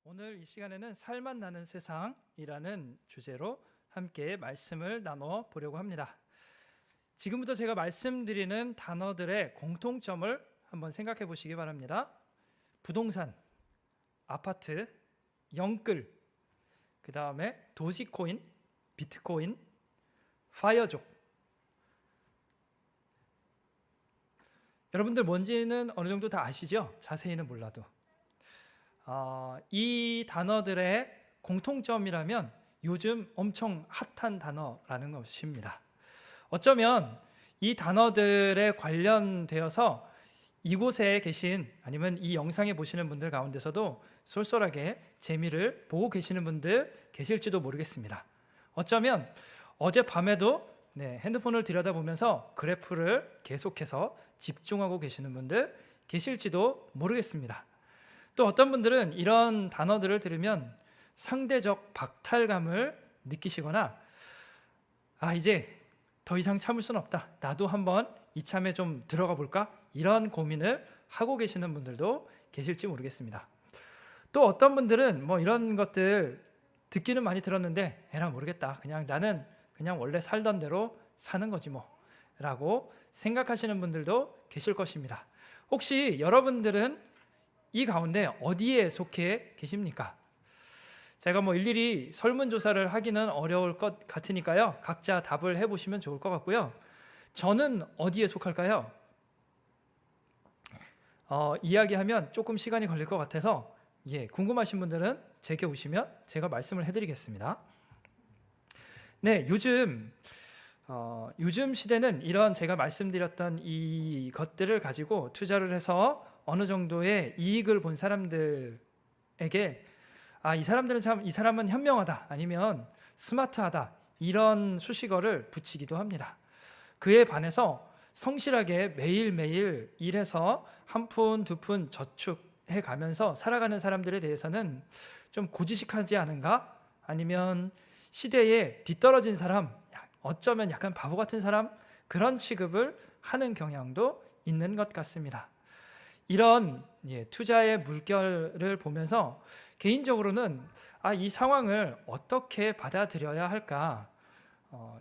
오늘 이 시간에는 살맛 나는 세상이라는 주제로 함께 말씀을 나눠 보려고 합니다. 지금부터 제가 말씀드리는 단어들의 공통점을 한번 생각해 보시기 바랍니다. 부동산, 아파트, 영끌, 그 다음에 도시코인, 비트코인, 파이어족. 여러분들 뭔지는 어느 정도 다 아시죠? 자세히는 몰라도. 이 단어들의 공통점이라면 요즘 엄청 핫한 단어라는 것입니다. 어쩌면 이 단어들에 관련되어서 이곳에 계신 아니면 이 영상에 보시는 분들 가운데서도 쏠쏠하게 재미를 보고 계시는 분들 계실지도 모르겠습니다. 어쩌면 어젯밤에도 핸드폰을 들여다보면서 그래프를 계속해서 집중하고 계시는 분들 계실지도 모르겠습니다. 또 어떤 분들은 이런 단어들을 들으면 상대적 박탈감을 느끼시거나 이제 더 이상 참을 수는 없다, 나도 한번 이참에 좀 들어가 볼까, 이런 고민을 하고 계시는 분들도 계실지 모르겠습니다. 또 어떤 분들은 이런 것들 듣기는 많이 들었는데 에라 모르겠다, 나는 원래 살던 대로 사는 거지 라고 생각하시는 분들도 계실 것입니다. 혹시 여러분들은 이 가운데 어디에 속해 계십니까? 제가 일일이 설문조사를 하기는 어려울 것 같으니까요, 각자 답을 해보시면 좋을 것 같고요. 저는 어디에 속할까요? 이야기하면 조금 시간이 걸릴 것 같아서 궁금하신 분들은 제게 오시면 제가 말씀을 해드리겠습니다. 요즘 시대는 이런 제가 말씀드렸던 이 것들을 가지고 투자를 해서 어느 정도의 이익을 본 사람들에게 이 사람은 현명하다, 아니면 스마트하다, 이런 수식어를 붙이기도 합니다. 그에 반해서 성실하게 매일매일 일해서 한 푼 두 푼 저축해 가면서 살아가는 사람들에 대해서는 좀 고지식하지 않은가? 아니면 시대에 뒤떨어진 사람, 어쩌면 약간 바보 같은 사람, 그런 취급을 하는 경향도 있는 것 같습니다. 이런 투자의 물결을 보면서 개인적으로는 이 상황을 어떻게 받아들여야 할까,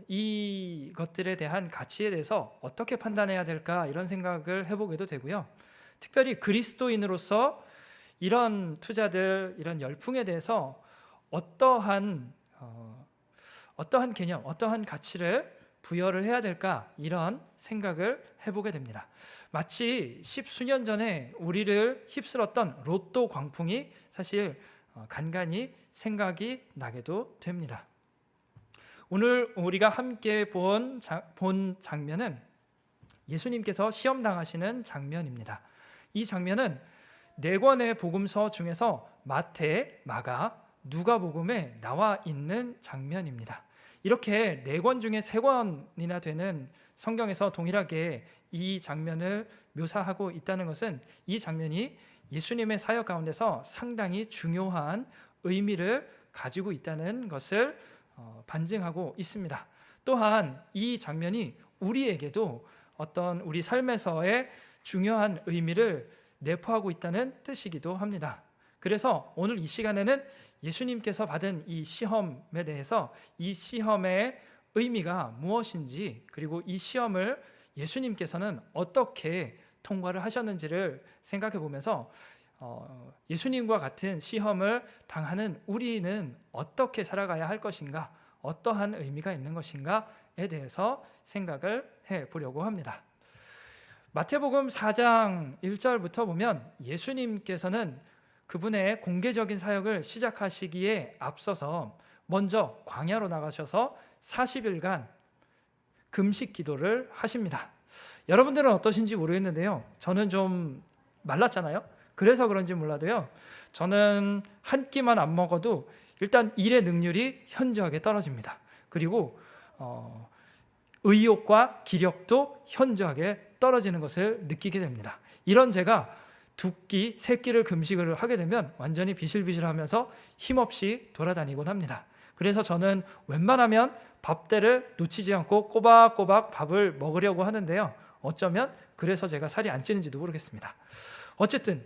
이것들에 대한 가치에 대해서 어떻게 판단해야 될까, 이런 생각을 해보게도 되고요. 특별히 그리스도인으로서 이런 투자들, 이런 열풍에 대해서 어떠한 개념, 어떠한 가치를 부여를 해야 될까, 이런 생각을 해보게 됩니다. 마치 10수년 전에 우리를 휩쓸었던 로또 광풍이 사실 간간히 생각이 나게도 됩니다. 오늘 우리가 함께 본 장면은 예수님께서 시험당하시는 장면입니다. 이 장면은 4권의 복음서 중에서 마태, 마가, 누가복음에 나와 있는 장면입니다. 이렇게 4권 중에 3권이나 되는 성경에서 동일하게 이 장면을 묘사하고 있다는 것은 이 장면이 예수님의 사역 가운데서 상당히 중요한 의미를 가지고 있다는 것을 반증하고 있습니다. 또한 이 장면이 우리에게도 어떤 우리 삶에서의 중요한 의미를 내포하고 있다는 뜻이기도 합니다. 그래서 오늘 이 시간에는 예수님께서 받은 이 시험에 대해서, 이 시험의 의미가 무엇인지, 그리고 이 시험을 예수님께서는 어떻게 통과를 하셨는지를 생각해 보면서 예수님과 같은 시험을 당하는 우리는 어떻게 살아가야 할 것인가, 어떠한 의미가 있는 것인가에 대해서 생각을 해보려고 합니다. 마태복음 4장 1절부터 보면 예수님께서는 그분의 공개적인 사역을 시작하시기에 앞서서 먼저 광야로 나가셔서 40일간 금식 기도를 하십니다. 여러분들은 어떠신지 모르겠는데요, 저는 좀 말랐잖아요. 그래서 그런지 몰라도요, 저는 한 끼만 안 먹어도 일단 일의 능률이 현저하게 떨어집니다. 그리고 의욕과 기력도 현저하게 떨어지는 것을 느끼게 됩니다. 이런 제가 2끼, 3끼를 금식을 하게 되면 완전히 비실비실하면서 힘없이 돌아다니곤 합니다. 그래서 저는 웬만하면 밥때를 놓치지 않고 꼬박꼬박 밥을 먹으려고 하는데요, 어쩌면 그래서 제가 살이 안 찌는지도 모르겠습니다. 어쨌든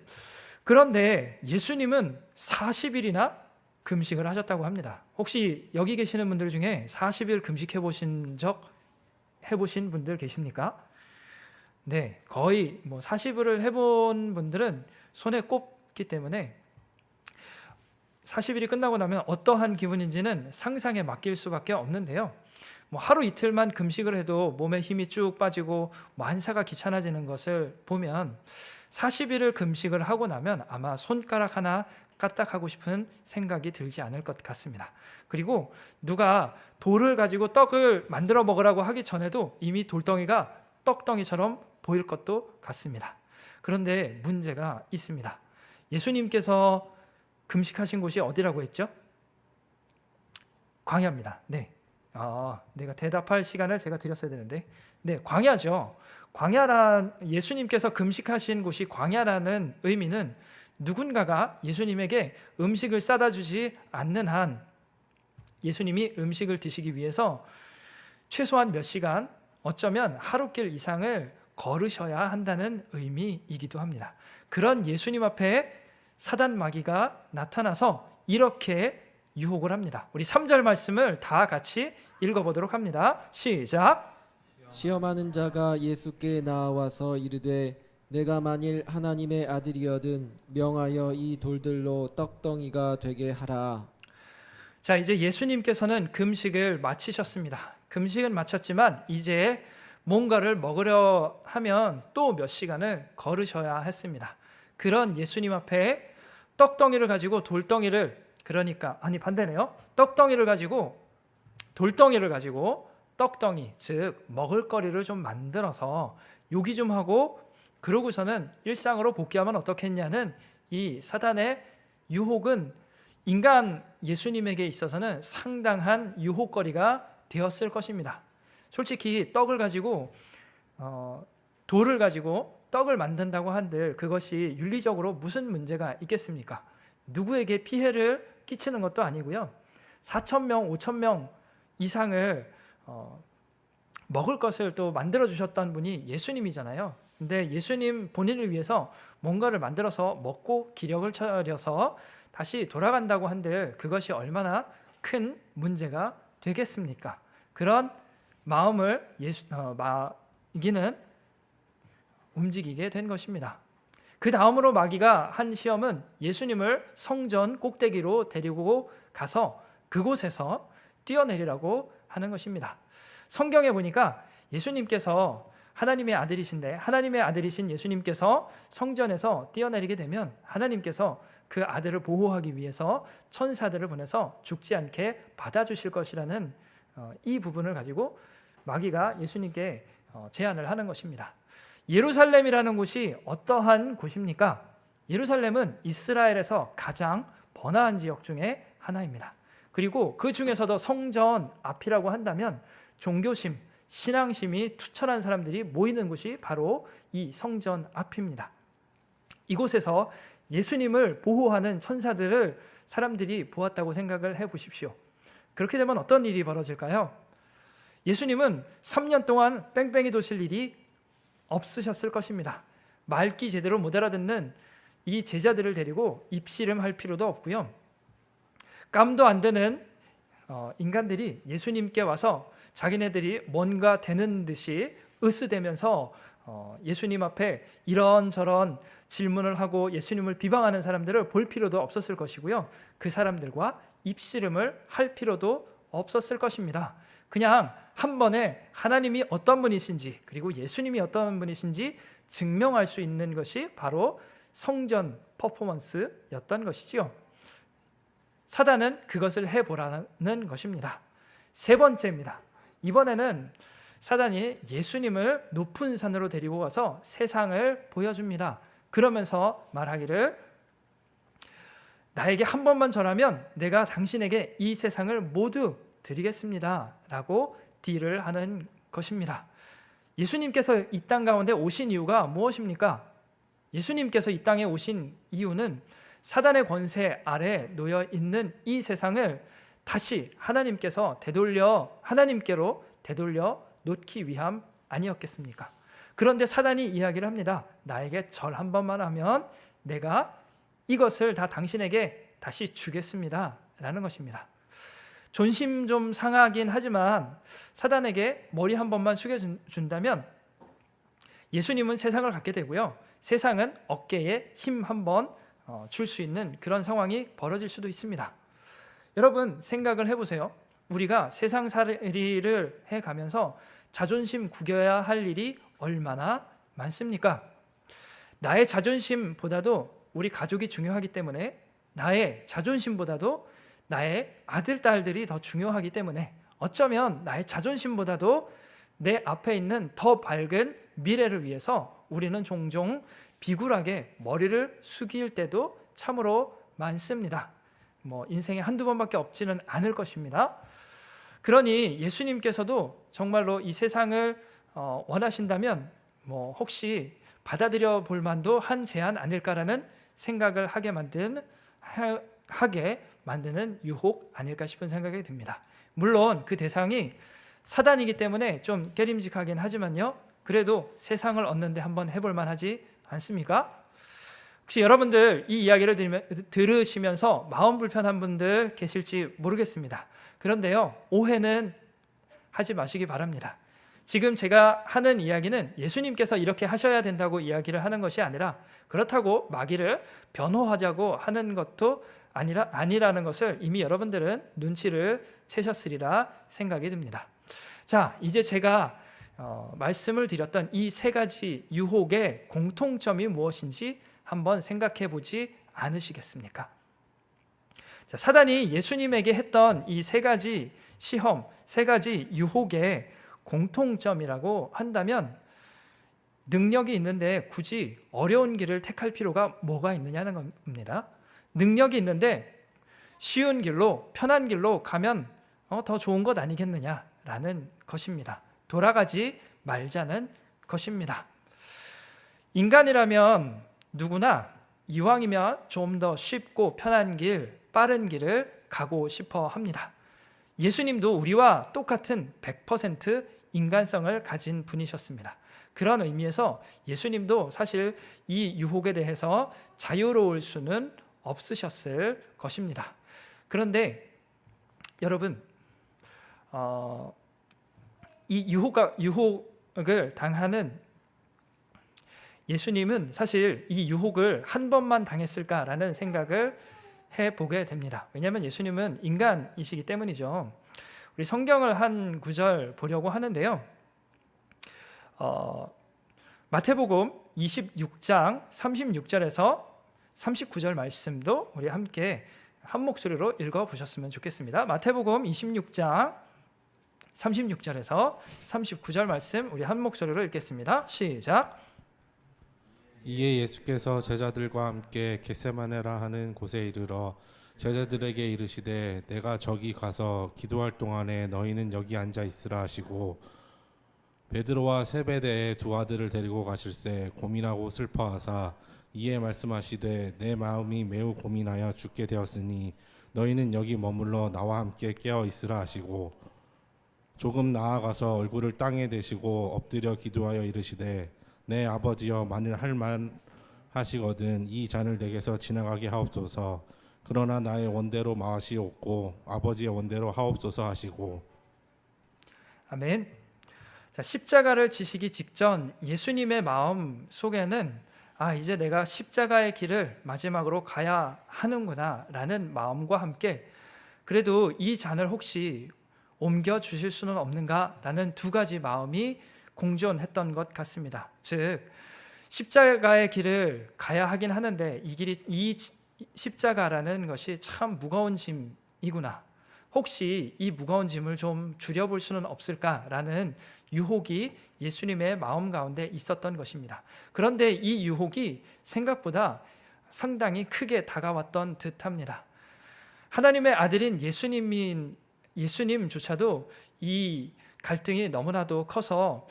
그런데 예수님은 40일이나 금식을 하셨다고 합니다. 혹시 여기 계시는 분들 중에 40일 금식해 보신 분들 계십니까? 네, 거의 40일을 해본 분들은 손에 꼽기 때문에 40일이 끝나고 나면 어떠한 기분인지는 상상에 맡길 수밖에 없는데요. 하루 이틀만 금식을 해도 몸에 힘이 쭉 빠지고 안사가 귀찮아지는 것을 보면 40일을 금식을 하고 나면 아마 손가락 하나 까딱하고 싶은 생각이 들지 않을 것 같습니다. 그리고 누가 돌을 가지고 떡을 만들어 먹으라고 하기 전에도 이미 돌덩이가 떡덩이처럼 보일 것도 같습니다. 그런데 문제가 있습니다. 예수님께서 금식하신 곳이 어디라고 했죠? 광야입니다. 네. 내가 대답할 시간을 제가 드렸어야 되는데, 네, 광야죠. 예수님께서 금식하신 곳이 광야라는 의미는 누군가가 예수님에게 음식을 싸다 주지 않는 한 예수님이 음식을 드시기 위해서 최소한 몇 시간, 어쩌면 하루길 이상을 걸으셔야 한다는 의미이기도 합니다. 그런 예수님 앞에 사단 마귀가 나타나서 이렇게 유혹을 합니다. 우리 3절 말씀을 다 같이 읽어보도록 합니다. 시작. 시험하는 자가 예수께 나와서 이르되 내가 만일 하나님의 아들이거든 명하여 이 돌들로 떡덩이가 되게 하라. 자, 이제 예수님께서는 금식을 마치셨습니다. 금식은 마쳤지만 이제 뭔가를 먹으려 하면 또 몇 시간을 걸으셔야 했습니다. 그런 예수님 앞에 떡덩이를 가지고 반대네요. 떡덩이를 가지고 돌덩이를 가지고 떡덩이, 즉 먹을거리를 좀 만들어서 요기 좀 하고 그러고서는 일상으로 복귀하면 어떻겠냐는 이 사단의 유혹은 인간 예수님에게 있어서는 상당한 유혹거리가 되었을 것입니다. 솔직히 떡을 가지고 돌을 가지고 떡을 만든다고 한들 그것이 윤리적으로 무슨 문제가 있겠습니까? 누구에게 피해를 끼치는 것도 아니고요. 4,000명, 5,000명 이상을 먹을 것을 또 만들어 주셨던 분이 예수님이잖아요. 근데 예수님 본인을 위해서 뭔가를 만들어서 먹고 기력을 차려서 다시 돌아간다고 한들 그것이 얼마나 큰 문제가 되겠습니까? 그런 마음을 마귀는 움직이게 된 것입니다. 그 다음으로 마귀가 한 시험은 예수님을 성전 꼭대기로 데리고 가서 그곳에서 뛰어내리라고 하는 것입니다. 성경에 보니까 예수님께서 하나님의 아들이신데 하나님의 아들이신 예수님께서 성전에서 뛰어내리게 되면 하나님께서 그 아들을 보호하기 위해서 천사들을 보내서 죽지 않게 받아주실 것이라는 이 부분을 가지고 마귀가 예수님께 제안을 하는 것입니다. 예루살렘이라는 곳이 어떠한 곳입니까? 예루살렘은 이스라엘에서 가장 번화한 지역 중에 하나입니다. 그리고 그 중에서도 성전 앞이라고 한다면 종교심, 신앙심이 투철한 사람들이 모이는 곳이 바로 이 성전 앞입니다. 이곳에서 예수님을 보호하는 천사들을 사람들이 보았다고 생각을 해보십시오. 그렇게 되면 어떤 일이 벌어질까요? 예수님은 3년 동안 뺑뺑이 도실 일이 없으셨을 것입니다. 말귀 제대로 못 알아듣는 이 제자들을 데리고 입씨름할 필요도 없고요. 깜도 안 되는 인간들이 예수님께 와서 자기네들이 뭔가 되는 듯이 으스대면서 예수님 앞에 이런저런 질문을 하고 예수님을 비방하는 사람들을 볼 필요도 없었을 것이고요. 그 사람들과 입씨름을 할 필요도 없었을 것입니다. 그냥 한 번에 하나님이 어떤 분이신지 그리고 예수님이 어떤 분이신지 증명할 수 있는 것이 바로 성전 퍼포먼스였던 것이지요. 사단은 그것을 해보라는 것입니다. 세 번째입니다. 이번에는 사단이 예수님을 높은 산으로 데리고 가서 세상을 보여줍니다. 그러면서 말하기를 나에게 한 번만 절하면 내가 당신에게 이 세상을 모두 드리겠습니다 라고 딜을 하는 것입니다. 예수님께서 이 땅 가운데 오신 이유가 무엇입니까? 예수님께서 이 땅에 오신 이유는 사단의 권세 아래 놓여 있는 이 세상을 다시 하나님께로 되돌려 놓기 위함 아니었겠습니까? 그런데 사단이 이야기를 합니다. 나에게 절 한 번만 하면 내가 이것을 다 당신에게 다시 주겠습니다 라는 것입니다. 존심 좀 상하긴 하지만 사단에게 머리 한 번만 숙여준다면 예수님은 세상을 갖게 되고요, 세상은 어깨에 힘 한 번 줄 수 있는 그런 상황이 벌어질 수도 있습니다. 여러분 생각을 해보세요. 우리가 세상살이를 해가면서 자존심 구겨야 할 일이 얼마나 많습니까? 나의 자존심보다도 우리 가족이 중요하기 때문에, 나의 자존심보다도 나의 아들, 딸들이 더 중요하기 때문에, 어쩌면 나의 자존심보다도 내 앞에 있는 더 밝은 미래를 위해서 우리는 종종 비굴하게 머리를 숙일 때도 참으로 많습니다. 인생에 한두 번밖에 없지는 않을 것입니다. 그러니 예수님께서도 정말로 이 세상을 원하신다면 혹시 받아들여 볼 만도 한 제안 아닐까라는 생각을 하게 만드는 유혹 아닐까 싶은 생각이 듭니다. 물론 그 대상이 사단이기 때문에 좀 깨림직하긴 하지만요, 그래도 세상을 얻는데 한번 해볼 만하지 않습니까? 혹시 여러분들 이 이야기를 들으시면서 마음 불편한 분들 계실지 모르겠습니다. 그런데요, 오해는 하지 마시기 바랍니다. 지금 제가 하는 이야기는 예수님께서 이렇게 하셔야 된다고 이야기를 하는 것이 아니라, 그렇다고 마귀를 변호하자고 하는 것도 아니라는 것을 이미 여러분들은 눈치를 채셨으리라 생각이 듭니다. 자, 이제 제가 말씀을 드렸던 이 세 가지 유혹의 공통점이 무엇인지 한번 생각해 보지 않으시겠습니까? 자, 사단이 예수님에게 했던 이 세 가지 시험, 세 가지 유혹의 공통점이라고 한다면, 능력이 있는데 굳이 어려운 길을 택할 필요가 뭐가 있느냐는 겁니다. 능력이 있는데 쉬운 길로, 편한 길로 가면 더 좋은 것 아니겠느냐라는 것입니다. 돌아가지 말자는 것입니다. 인간이라면 누구나 이왕이면 좀 더 쉽고 편한 길, 빠른 길을 가고 싶어 합니다. 예수님도 우리와 똑같은 100% 인간성을 가진 분이셨습니다. 그런 의미에서 예수님도 사실 이 유혹에 대해서 자유로울 수는 없으셨을 것입니다. 그런데 여러분, 이 유혹을 당하는 예수님은 사실 이 유혹을 한 번만 당했을까라는 생각을 해보게 됩니다. 왜냐하면 예수님은 인간이시기 때문이죠. 우리 성경을 한 구절 보려고 하는데요, 마태복음 26장 36절에서 39절 말씀도 우리 함께 한 목소리로 읽어보셨으면 좋겠습니다. 마태복음 26장 36절에서 39절 말씀 우리 한 목소리로 읽겠습니다. 시작. 이에 예수께서 제자들과 함께 겟세마네라 하는 곳에 이르러 제자들에게 이르시되 내가 저기 가서 기도할 동안에 너희는 여기 앉아 있으라 하시고, 베드로와 세베대의 두 아들을 데리고 가실새 고민하고 슬퍼하사 이에 말씀하시되 내 마음이 매우 고민하여 죽게 되었으니 너희는 여기 머물러 나와 함께 깨어 있으라 하시고, 조금 나아가서 얼굴을 땅에 대시고 엎드려 기도하여 이르시되 내 아버지여, 만일 할 만하시거든 이 잔을 내게서 지나가게 하옵소서. 그러나 나의 원대로 마시옵고 아버지의 원대로 하옵소서 하시고. 아멘. 자, 십자가를 지시기 직전 예수님의 마음 속에는 이제 내가 십자가의 길을 마지막으로 가야 하는구나 라는 마음과 함께, 그래도 이 잔을 혹시 옮겨 주실 수는 없는가 라는 두 가지 마음이 공존했던 것 같습니다. 즉, 십자가의 길을 가야 하긴 하는데 이 십자가라는 것이 참 무거운 짐이구나, 혹시 이 무거운 짐을 좀 줄여볼 수는 없을까라는 유혹이 예수님의 마음 가운데 있었던 것입니다. 그런데 이 유혹이 생각보다 상당히 크게 다가왔던 듯합니다. 하나님의 아들인 예수님조차도 이 갈등이 너무나도 커서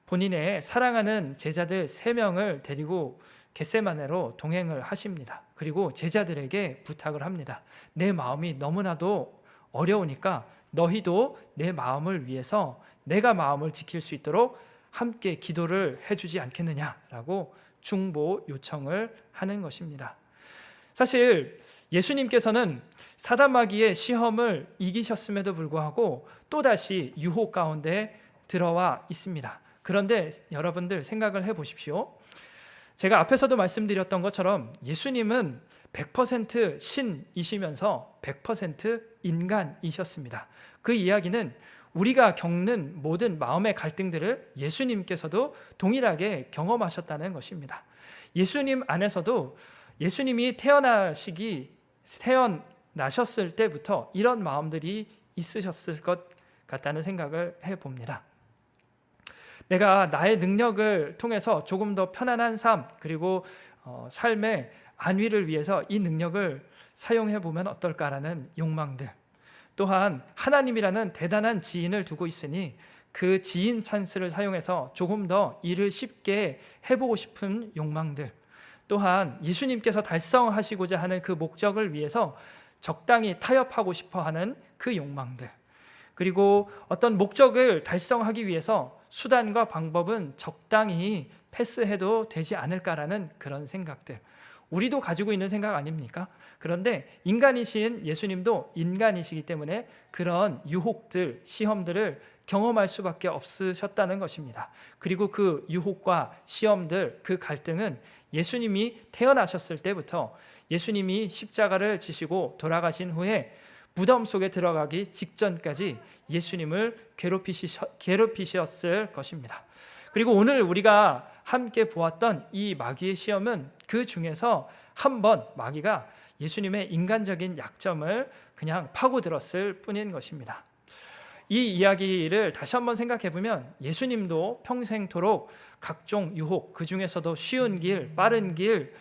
본인의 사랑하는 제자들 3명을 데리고 겟세마네로 동행을 하십니다. 그리고 제자들에게 부탁을 합니다. 내 마음이 너무나도 어려우니까 너희도 내 마음을 위해서 내가 마음을 지킬 수 있도록 함께 기도를 해주지 않겠느냐라고 중보 요청을 하는 것입니다. 사실 예수님께서는 사단마귀의 시험을 이기셨음에도 불구하고 또다시 유혹 가운데 들어와 있습니다. 그런데 여러분들 생각을 해보십시오. 제가 앞에서도 말씀드렸던 것처럼 예수님은 100% 신이시면서 100% 인간이셨습니다. 그 이야기는 우리가 겪는 모든 마음의 갈등들을 예수님께서도 동일하게 경험하셨다는 것입니다. 예수님 안에서도 예수님이 태어나셨을 때부터 이런 마음들이 있으셨을 것 같다는 생각을 해봅니다. 내가 나의 능력을 통해서 조금 더 편안한 삶, 그리고 삶의 안위를 위해서 이 능력을 사용해 보면 어떨까라는 욕망들, 또한 하나님이라는 대단한 지인을 두고 있으니 그 지인 찬스를 사용해서 조금 더 일을 쉽게 해보고 싶은 욕망들, 또한 예수님께서 달성하시고자 하는 그 목적을 위해서 적당히 타협하고 싶어 하는 그 욕망들, 그리고 어떤 목적을 달성하기 위해서 수단과 방법은 적당히 패스해도 되지 않을까라는 그런 생각들, 우리도 가지고 있는 생각 아닙니까? 그런데 인간이신 예수님도 인간이시기 때문에 그런 유혹들, 시험들을 경험할 수밖에 없으셨다는 것입니다. 그리고 그 유혹과 시험들, 그 갈등은 예수님이 태어나셨을 때부터 예수님이 십자가를 지시고 돌아가신 후에 무덤 속에 들어가기 직전까지 예수님을 괴롭히셨을 것입니다. 그리고 오늘 우리가 함께 보았던 이 마귀의 시험은 그 중에서 한 번 마귀가 예수님의 인간적인 약점을 그냥 파고들었을 뿐인 것입니다. 이 이야기를 다시 한번 생각해 보면 예수님도 평생토록 각종 유혹, 그 중에서도 쉬운 길, 빠른 길,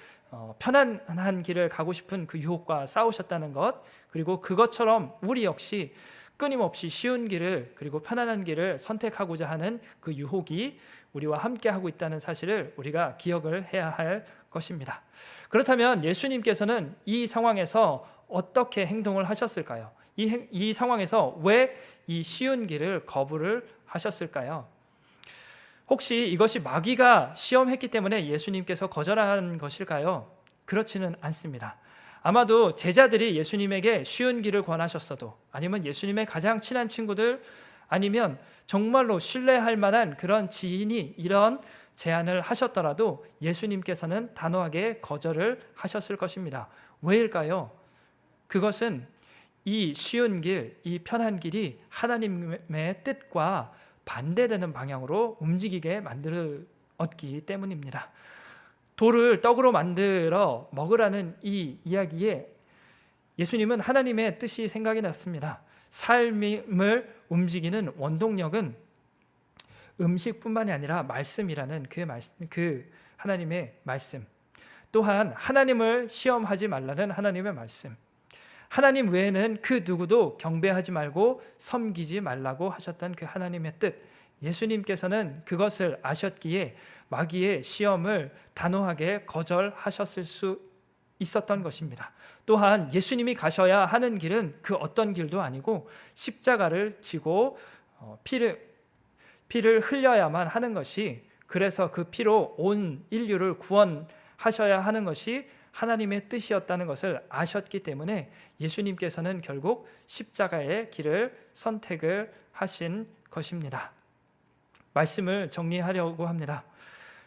편안한 길을 가고 싶은 그 유혹과 싸우셨다는 것, 그리고 그것처럼 우리 역시 끊임없이 쉬운 길을, 그리고 편안한 길을 선택하고자 하는 그 유혹이 우리와 함께 하고 있다는 사실을 우리가 기억을 해야 할 것입니다. 그렇다면 예수님께서는 이 상황에서 어떻게 행동을 하셨을까요? 이 상황에서 왜 이 쉬운 길을 거부를 하셨을까요? 혹시 이것이 마귀가 시험했기 때문에 예수님께서 거절한 것일까요? 그렇지는 않습니다. 아마도 제자들이 예수님에게 쉬운 길을 권하셨어도, 아니면 예수님의 가장 친한 친구들, 아니면 정말로 신뢰할 만한 그런 지인이 이런 제안을 하셨더라도 예수님께서는 단호하게 거절을 하셨을 것입니다. 왜일까요? 그것은 이 쉬운 길, 이 편한 길이 하나님의 뜻과 반대되는 방향으로 움직이게 만들었기 때문입니다. 돌을 떡으로 만들어 먹으라는 이 이야기에 예수님은 하나님의 뜻이 생각이 났습니다. 삶을 움직이는 원동력은 음식뿐만이 아니라 말씀이라는 그 하나님의 말씀, 또한 하나님을 시험하지 말라는 하나님의 말씀, 하나님 외에는 그 누구도 경배하지 말고 섬기지 말라고 하셨던 그 하나님의 뜻, 예수님께서는 그것을 아셨기에 마귀의 시험을 단호하게 거절하셨을 수 있었던 것입니다. 또한 예수님이 가셔야 하는 길은 그 어떤 길도 아니고 십자가를 지고 피를 흘려야만 하는 것이, 그래서 그 피로 온 인류를 구원하셔야 하는 것이 하나님의 뜻이었다는 것을 아셨기 때문에 예수님께서는 결국 십자가의 길을 선택을 하신 것입니다. 말씀을 정리하려고 합니다.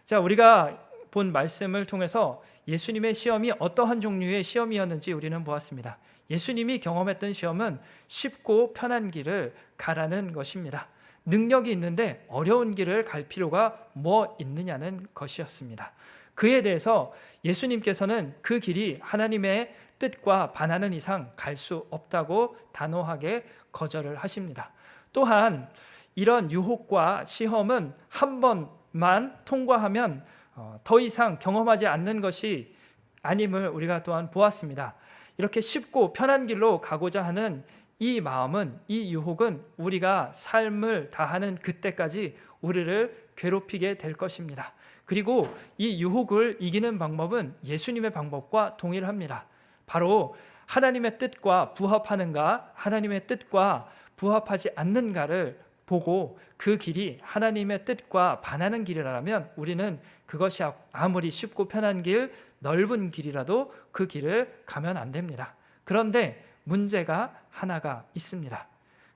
자, 우리가 본 말씀을 통해서 예수님의 시험이 어떠한 종류의 시험이었는지 우리는 보았습니다. 예수님이 경험했던 시험은 쉽고 편한 길을 가라는 것입니다. 능력이 있는데 어려운 길을 갈 필요가 뭐 있느냐는 것이었습니다. 그에 대해서 예수님께서는 그 길이 하나님의 뜻과 반하는 이상 갈 수 없다고 단호하게 거절을 하십니다. 또한 이런 유혹과 시험은 한 번만 통과하면 더 이상 경험하지 않는 것이 아님을 우리가 또한 보았습니다. 이렇게 쉽고 편한 길로 가고자 하는 이 마음은, 이 유혹은 우리가 삶을 다하는 그때까지 우리를 괴롭히게 될 것입니다. 그리고 이 유혹을 이기는 방법은 예수님의 방법과 동일합니다. 바로 하나님의 뜻과 부합하는가, 하나님의 뜻과 부합하지 않는가를 보고 그 길이 하나님의 뜻과 반하는 길이라면 우리는 그것이 아무리 쉽고 편한 길, 넓은 길이라도 그 길을 가면 안 됩니다. 그런데 문제가 하나가 있습니다.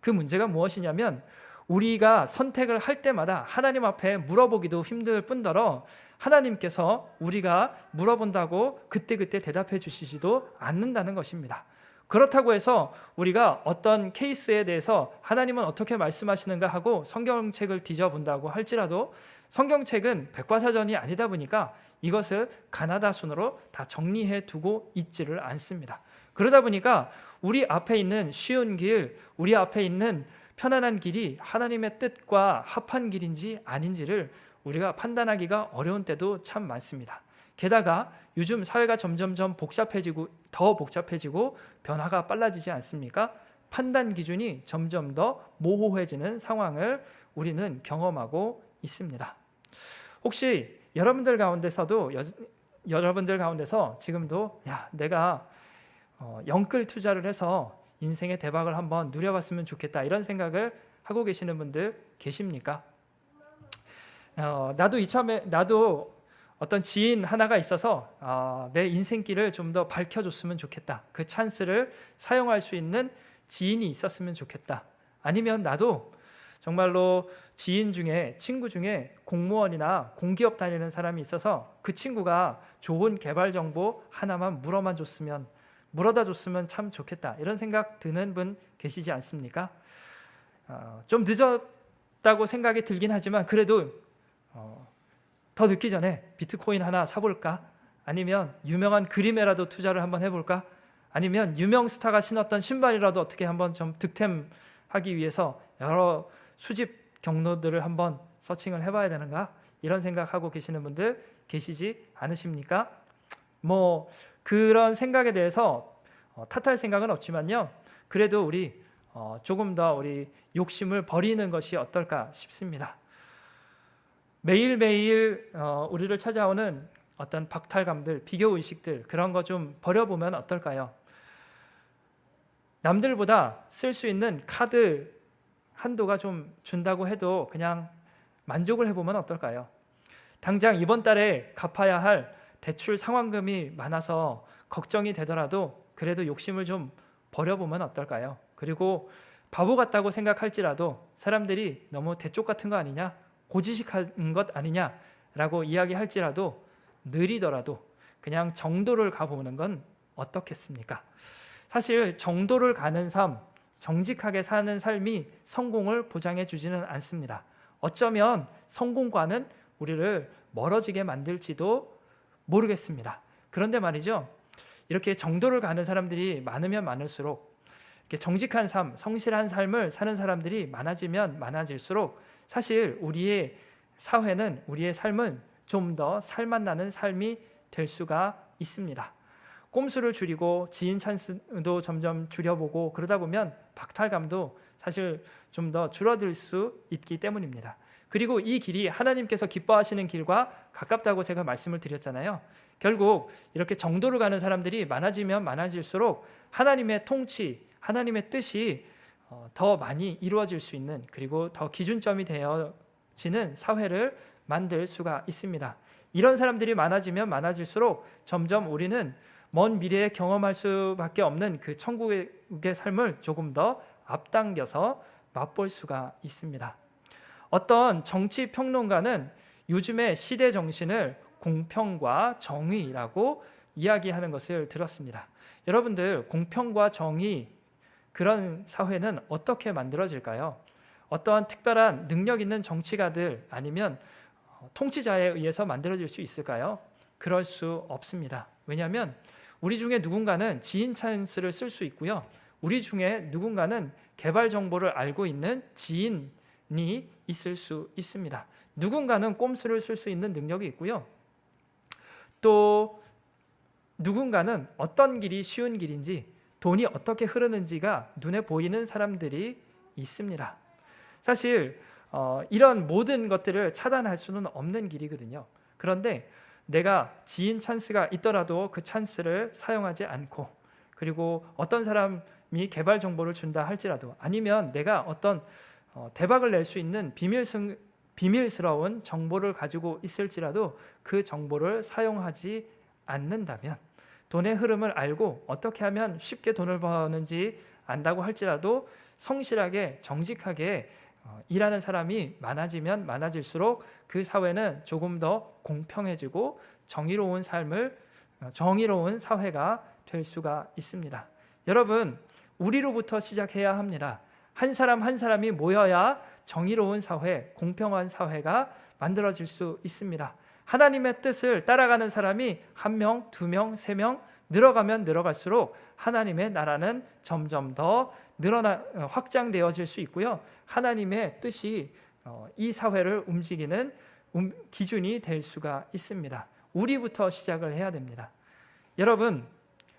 그 문제가 무엇이냐면 우리가 선택을 할 때마다 하나님 앞에 물어보기도 힘들 뿐더러 하나님께서 우리가 물어본다고 그때그때 대답해 주시지도 않는다는 것입니다. 그렇다고 해서 우리가 어떤 케이스에 대해서 하나님은 어떻게 말씀하시는가 하고 성경책을 뒤져본다고 할지라도 성경책은 백과사전이 아니다 보니까 이것을 가나다 순으로 다 정리해 두고 있지를 않습니다. 그러다 보니까 우리 앞에 있는 쉬운 길, 우리 앞에 있는 편안한 길이 하나님의 뜻과 합한 길인지 아닌지를 우리가 판단하기가 어려운 때도 참 많습니다. 게다가 요즘 사회가 점점점 더 복잡해지고 변화가 빨라지지 않습니까? 판단 기준이 점점 더 모호해지는 상황을 우리는 경험하고 있습니다. 혹시 여러분들 가운데서 지금도 내가 영끌 투자를 해서 인생의 대박을 한번 누려봤으면 좋겠다 이런 생각을 하고 계시는 분들 계십니까? 나도 어떤 지인 하나가 있어서 내 인생길을 좀 더 밝혀줬으면 좋겠다. 그 찬스를 사용할 수 있는 지인이 있었으면 좋겠다. 아니면 나도 정말로 친구 중에 공무원이나 공기업 다니는 사람이 있어서 그 친구가 좋은 개발 정보 하나만 물어다 줬으면 참 좋겠다. 이런 생각 드는 분 계시지 않습니까? 좀 늦었다고 생각이 들긴 하지만 그래도 더 늦기 전에 비트코인 하나 사볼까? 아니면 유명한 그림에라도 투자를 한번 해볼까? 아니면 유명 스타가 신었던 신발이라도 어떻게 한번 좀 득템하기 위해서 여러 수집 경로들을 한번 서칭을 해봐야 되는가? 이런 생각하고 계시는 분들 계시지 않으십니까? 그런 생각에 대해서 탓할 생각은 없지만요. 그래도 우리 조금 더 우리 욕심을 버리는 것이 어떨까 싶습니다. 매일매일 우리를 찾아오는 어떤 박탈감들, 비교의식들 그런 거 좀 버려보면 어떨까요? 남들보다 쓸 수 있는 카드 한도가 좀 준다고 해도 그냥 만족을 해보면 어떨까요? 당장 이번 달에 갚아야 할 대출 상환금이 많아서 걱정이 되더라도 그래도 욕심을 좀 버려보면 어떨까요? 그리고 바보 같다고 생각할지라도 사람들이 너무 대쪽 같은 거 아니냐? 고지식한 것 아니냐라고 이야기할지라도 느리더라도 그냥 정도를 가보는 건 어떻겠습니까? 사실 정도를 가는 삶, 정직하게 사는 삶이 성공을 보장해 주지는 않습니다. 어쩌면 성공과는 우리를 멀어지게 만들지도 모르겠습니다. 그런데 말이죠, 이렇게 정도를 가는 사람들이 많으면 많을수록 이렇게 정직한 삶, 성실한 삶을 사는 사람들이 많아지면 많아질수록 사실 우리의 사회는, 우리의 삶은 좀 더 살맛나는 삶이 될 수가 있습니다. 꼼수를 줄이고 지인 찬스도 점점 줄여보고 그러다 보면 박탈감도 사실 좀 더 줄어들 수 있기 때문입니다. 그리고 이 길이 하나님께서 기뻐하시는 길과 가깝다고 제가 말씀을 드렸잖아요. 결국 이렇게 정도를 가는 사람들이 많아지면 많아질수록 하나님의 통치, 하나님의 뜻이 더 많이 이루어질 수 있는, 그리고 더 기준점이 되어지는 사회를 만들 수가 있습니다. 이런 사람들이 많아지면 많아질수록 점점 우리는 먼 미래에 경험할 수밖에 없는 그 천국의 삶을 조금 더 앞당겨서 맛볼 수가 있습니다. 어떤 정치 평론가는 요즘의 시대 정신을 공평과 정의라고 이야기하는 것을 들었습니다. 여러분들, 공평과 정의, 그런 사회는 어떻게 만들어질까요? 어떠한 특별한 능력 있는 정치가들 아니면 통치자에 의해서 만들어질 수 있을까요? 그럴 수 없습니다. 왜냐하면 우리 중에 누군가는 지인 찬스를 쓸 수 있고요. 우리 중에 누군가는 개발 정보를 알고 있는 지인이 있을 수 있습니다. 누군가는 꼼수를 쓸 수 있는 능력이 있고요. 또 누군가는 어떤 길이 쉬운 길인지, 돈이 어떻게 흐르는지가 눈에 보이는 사람들이 있습니다. 사실 이런 모든 것들을 차단할 수는 없는 길이거든요. 그런데 내가 지인 찬스가 있더라도 그 찬스를 사용하지 않고, 그리고 어떤 사람이 개발 정보를 준다 할지라도, 아니면 내가 어떤 대박을 낼 수 있는 비밀스러운 정보를 가지고 있을지라도 그 정보를 사용하지 않는다면, 돈의 흐름을 알고 어떻게 하면 쉽게 돈을 버는지 안다고 할지라도 성실하게 정직하게 일하는 사람이 많아지면 많아질수록 그 사회는 조금 더 공평해지고 정의로운 사회가 될 수가 있습니다. 여러분, 우리로부터 시작해야 합니다. 한 사람 한 사람이 모여야 정의로운 사회, 공평한 사회가 만들어질 수 있습니다. 하나님의 뜻을 따라가는 사람이 1명, 2명, 3명 늘어가면 늘어갈수록 하나님의 나라는 점점 더 확장되어질 수 있고요. 하나님의 뜻이 이 사회를 움직이는 기준이 될 수가 있습니다. 우리부터 시작을 해야 됩니다. 여러분,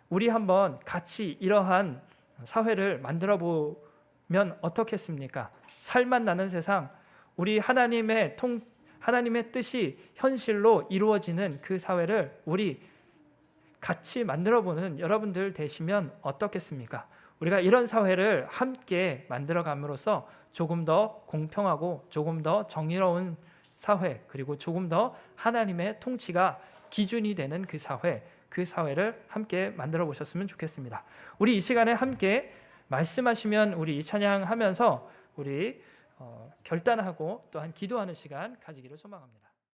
우리 한번 같이 이러한 사회를 만들어 보면 어떻겠습니까? 살맛 나는 세상, 우리 하나님의 뜻이 현실로 이루어지는 그 사회를 우리 같이 만들어보는 여러분들 되시면 어떻겠습니까? 우리가 이런 사회를 함께 만들어감으로써 조금 더 공평하고 조금 더 정의로운 사회, 그리고 조금 더 하나님의 통치가 기준이 되는 그 사회를 함께 만들어 보셨으면 좋겠습니다. 우리 이 시간에 함께 말씀하시면 우리 이 찬양하면서 우리 결단하고 또한 기도하는 시간 가지기를 소망합니다.